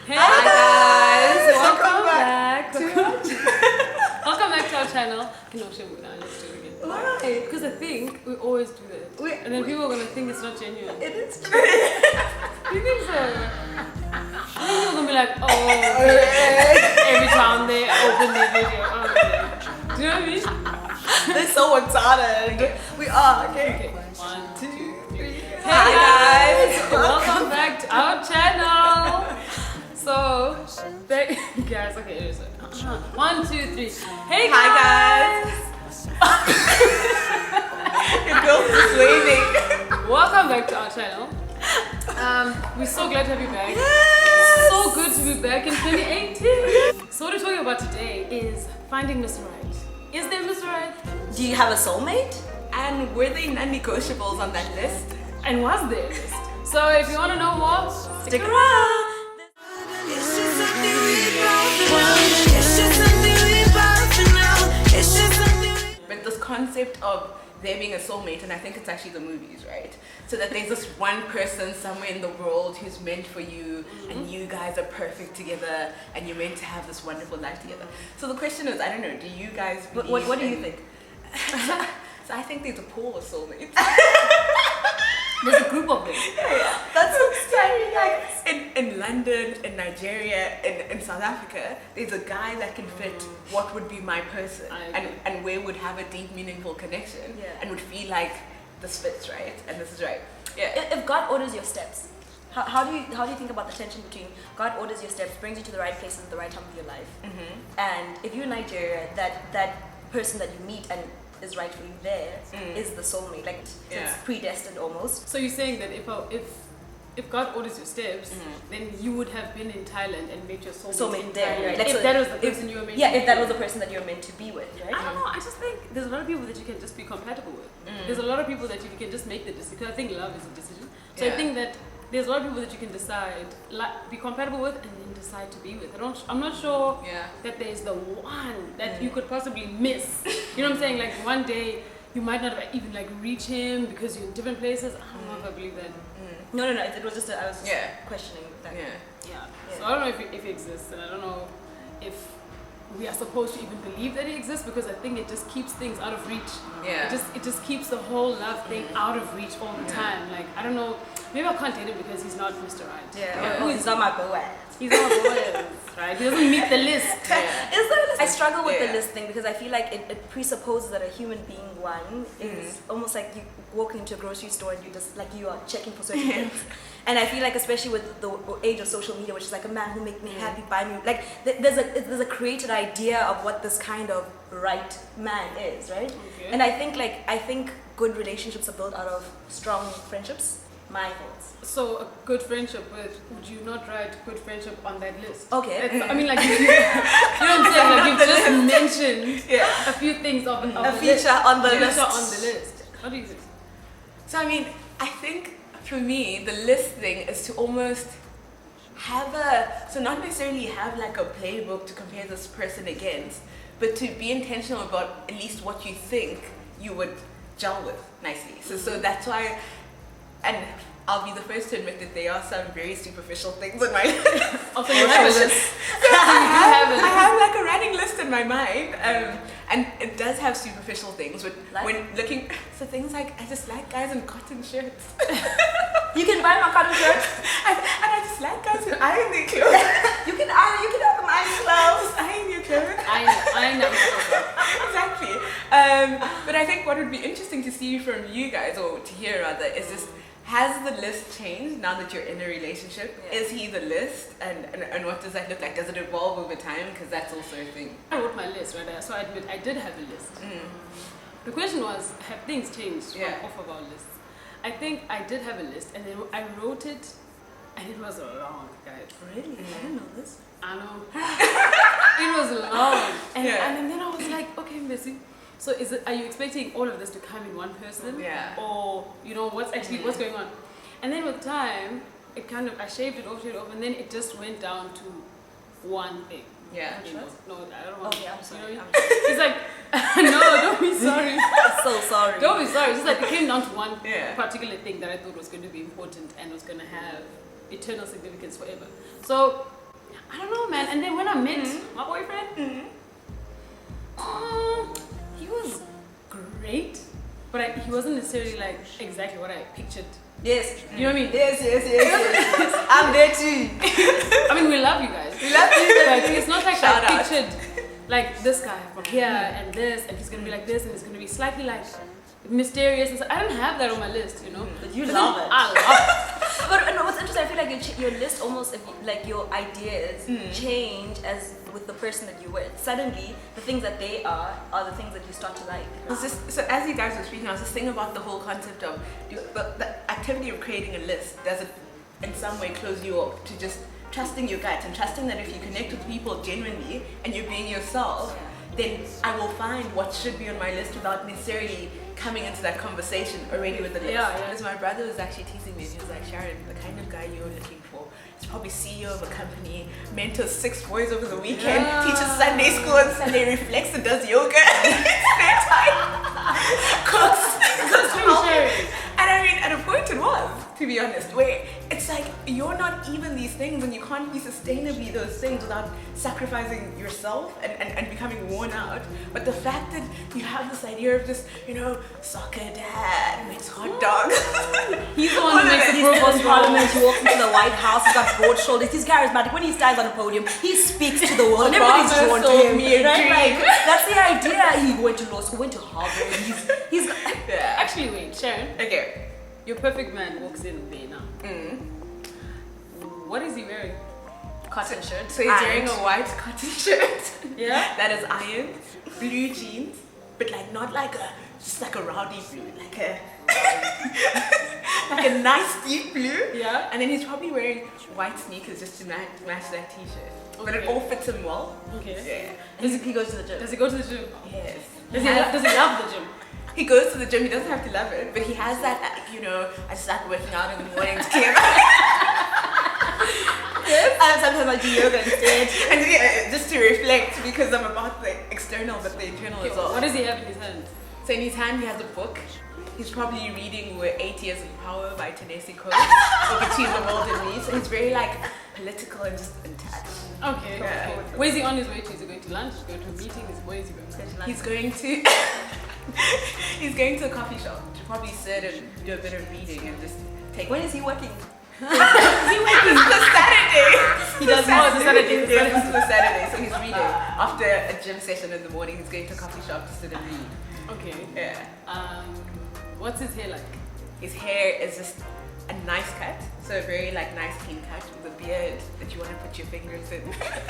Hey Hi guys, welcome back. Welcome back to our channel. No, shame, let's do it again. Why? Because I think we always do that. And then people are going to think it's not genuine. It is true. Do you think so? I think people are going to be like, oh, every time they open their video. Oh, okay. Do you know what I mean? They're so excited. Okay. We are. Okay. Okay, 1, 2, 3. Hey Hi guys. Welcome back to our channel. So, guys, okay, here's it. 1, 2, 3. Hey guys. Your girl's just waving. Welcome back to our channel. We're so glad to have you back. Yes. So good to be back in 2018. So what we're talking about today is finding Mr. Right. Is there Mr. Right? Do you have a soulmate? And were there non-negotiables on that list? And was there a list? So if you want to know more, Stick around. But this concept of there being a soulmate, and I think it's actually the movies, right? So that there's this one person somewhere in the world who's meant for you, and you guys are perfect together, and you're meant to have this wonderful life together. So the question is, I don't know, do you guys believe what do you think? So I think there's a pool of soulmates. There's a group of them. Yeah, that's so scary. Like in London, in Nigeria, in South Africa, there's a guy that can fit what would be my person, and where would have a deep, meaningful connection, and would feel like this fits right, and this is right. Yeah. If God orders your steps, how do you think about the tension between God orders your steps, brings you to the right places at the right time of your life, and if you're in Nigeria, that person that you meet and is right for you there is the soulmate, like it's predestined almost. So you're saying that if God orders your steps, then you would have been in Thailand and met your soulmate in there, Thailand. right? Like, If so that was the person you were meant to be if that was with. the person that you're meant to be with, right? I don't know. I just think there's a lot of people that you can just be compatible with. There's a lot of people that you can just make the decision. Because I think love is a decision. So I think that there's a lot of people that you can decide, be compatible with, and then decide to be with. I'm not sure that there's the one that you could possibly miss. You know what I'm saying? Like one day you might not even like reach him because you're in different places. I don't know if I believe that. No. It was just I was just questioning that. Yeah. So I don't know if he exists, and I don't know if we are supposed to even believe that he exists, because I think it just keeps things out of reach. Yeah. It just keeps the whole love thing out of reach all the time. Like I don't know. Maybe I can't date him because he's not Mr. Right. Yeah. He's not my boy. He's not Boaz, right? He doesn't meet the list. I struggle with the list thing because I feel like it presupposes that a human being is almost like you walking into a grocery store and you just like you are checking for certain things. And I feel like especially with the age of social media, which is like a man who make me happy, buy me, like there's a created idea of what this kind of right man is, right? Okay. And I think good relationships are built out of strong friendships. My thoughts. So a good friendship, but would you not write good friendship on that list? Okay. I mean, like you know what I'm saying? Like you've just mentioned a few things of a feature on the list. On the list. What do you think? So I mean, I think for me, the list thing is to almost have not necessarily have like a playbook to compare this person against, but to be intentional about at least what you think you would gel with nicely. So that's why, and I'll be the first to admit that there are some very superficial things in my life. Also, you have a list. I have like a running list in my mind, and it does have superficial things. But when looking, so things like I just like guys in cotton shirts. You can buy my cotton shirts, and I just like guys who iron their clothes. You can have them iron clothes. Just iron your clothes. I know. Exactly. But I think what would be interesting to see from you guys, or to hear rather, is just, has the list changed now that you're in a relationship? Is he the list? And what does that look like? Does it evolve over time? Because that's also a thing. I wrote my list, right? So I admit I did have a list. The question was, have things changed off of our lists? I think I did have a list, and then I wrote it, and it was long, guys. Really? I didn't know this. I know. It was long. And then I was like, okay, Missy, so are you expecting all of this to come in one person? Yeah. Or, what's going on? And then with time, I shaved it off, and then it just went down to one thing. Yeah. No, I don't want I'm sorry. It's like, no, don't be sorry. So sorry. Don't be sorry. It's just like it came down to one Yeah. particular thing that I thought was going to be important and was going to have eternal significance forever. So I don't know, man. And then when I met my boyfriend, he was great, but he wasn't necessarily like exactly what I pictured. Yes. You know what I mean? Yes. I'm there too. I mean, we love you guys. We love you. Like, it's not like Shout I out. pictured like this guy from here and this, and he's gonna be like this, and he's gonna be slightly like mysterious. And so I don't have that on my list, you know. But you love it. I love But no, what's interesting, I feel like your list almost, like your ideas change as with the person that you're with. Suddenly, the things that they are the things that you start to like. So as you guys were speaking, I was just thinking about the whole concept of the activity of creating a list. Does it in some way close you up to just trusting your gut and trusting that if you connect with people genuinely and you're being yourself, then I will find what should be on my list without necessarily coming into that conversation already with the list. Yeah. Because my brother was actually teasing me. He was like, Sharon, the kind of guy you're looking for is probably CEO of a company, mentors 6 boys over the weekend, teaches Sunday school and Sunday reflects and does yoga in his spare time, cooks. And I mean, at a point it was, to be honest, where it's like you're not even these things and you can't be sustainably those things without sacrificing yourself and becoming worn out. But the fact that you have this idea of just, soccer dad makes hot dogs. He's the one who makes the He's in proposal. Parliament, he walks into the White House, he's got broad shoulders, he's charismatic. When he stands on a podium, he speaks to the world and everybody's drawn to him. Right? Like, that's the idea. He went to law school, went to Harvard, he's got... Yeah. Actually, wait, Sharon. Okay. Your perfect man walks in there now. What is he wearing? cotton shirt. So he's wearing a white cotton shirt. Yeah. That is ironed, blue jeans, but like not like just like a rowdy blue, like a like a nice deep blue. Yeah. And then he's probably wearing white sneakers just to match that t-shirt. But it Okay. all fits him well. Okay. Yeah. And he goes to the gym. Does he go to the gym? Yes. Does he love the gym? He goes to the gym. He doesn't have to love it, but he has that. I start working out in the morning to clear my. Yes. And sometimes I do yoga instead. And yeah, just to reflect because I'm about the external but the internal Okay, as well. what does he have in his hand? So in his hand he has a book. He's probably reading We're 8 Years of Power by Ta-Nehisi Coates or Between the World and Me. So he's very like political and just in touch. Okay. Yeah. Okay. Where's he on his way to? Is he going to lunch? Is he going to a meeting? Where is he going? He's going to he's going to a coffee shop to probably sit and do a bit of reading and just take. When is he working? Is he working? It's a Saturday. He does more. It's a Saturday. Yeah, it's a Saturday. So he's reading after a gym session in the morning. He's going to a coffee shop to sit and read. Okay. Yeah. What's his hair like? His hair is just a nice cut, so a very like nice clean cut with a beard that you want to put your fingers in.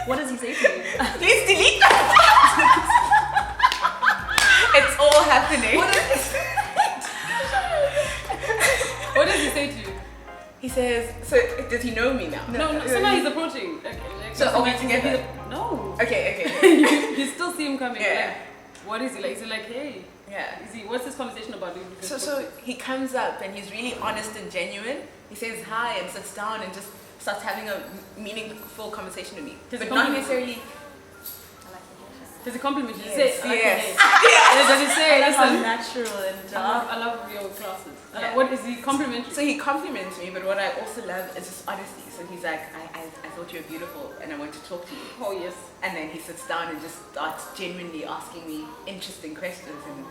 What does he say to you? Please delete that. It's all happening. What does he say to you? He says, so does he know me now? No, somehow he's approaching. Okay, like, So are we he's- together? No. Okay. You still see him coming. Yeah. Like, what is he like? Is he like, hey? Yeah. Is he? What's this conversation about? So he comes up and he's really honest and genuine. He says hi and sits down and just starts having a meaningful conversation with me. Does But he not compliment necessarily. Does he compliment you? Yes, Say, yes. Does he say, How listen, natural and I love your classes. Yeah. What is he complimentary? So he compliments me, but what I also love is just honesty. So he's like, I thought you were beautiful and I want to talk to you. Oh yes. And then he sits down and just starts genuinely asking me interesting questions, and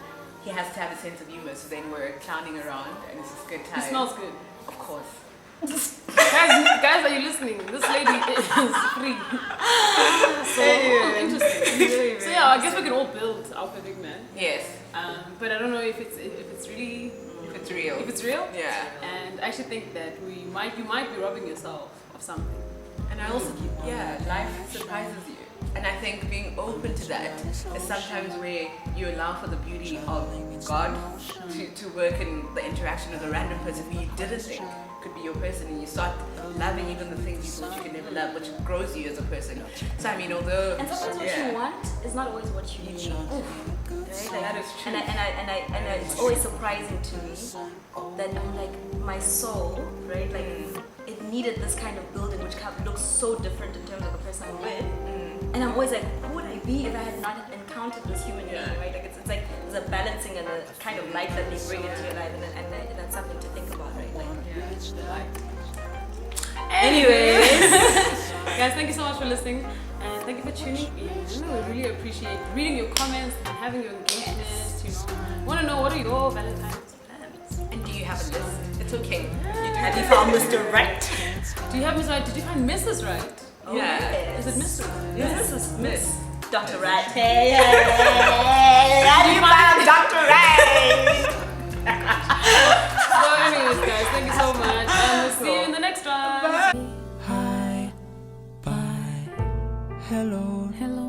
he has to have a sense of humor. So then we're clowning around and it's just good time. He smells good. Of course. Guys, are you listening? This lady is free. So interesting. So yeah, I guess we can all build our perfect man. Yes. But I don't know if it's really If it's real. if it's real. Yeah. And I actually think that you might be robbing yourself of something. And I also, life surprises you. And I think being open to that is sometimes where you allow for the beauty of God to work in the interaction with a random person who you didn't think could be your person, and you start loving even the things you thought you could never love, which grows you as a person. So I mean, although And sometimes what you want is not always what you need. Right? Like, that is true. And it's always surprising to me that like my soul, right? Like it needed this kind of building which looks so different in terms of the person I'm with. And I'm always like, who would I be if I had not encountered this human being, right? Like it's like there's a balancing and a kind of light that they bring into your life, and that's something to think about, right? Like, Anyways, Guys, thank you so much for listening. And thank you for tuning in. We really appreciate reading your comments and having your engagement. You know, want to know what are your Valentine's plans? And do you have a list? It's okay. Have you found Mr. Right? Do you have Miss Right? Did you find Mrs. Right? Oh, Yeah. yes. Is it Mrs.? Yes. This is Miss. Dr. Right. Hey, have you found Dr. Right? So anyways, guys, thank you so much. And we'll see you in the next one. Hi, bye, hello. Hello.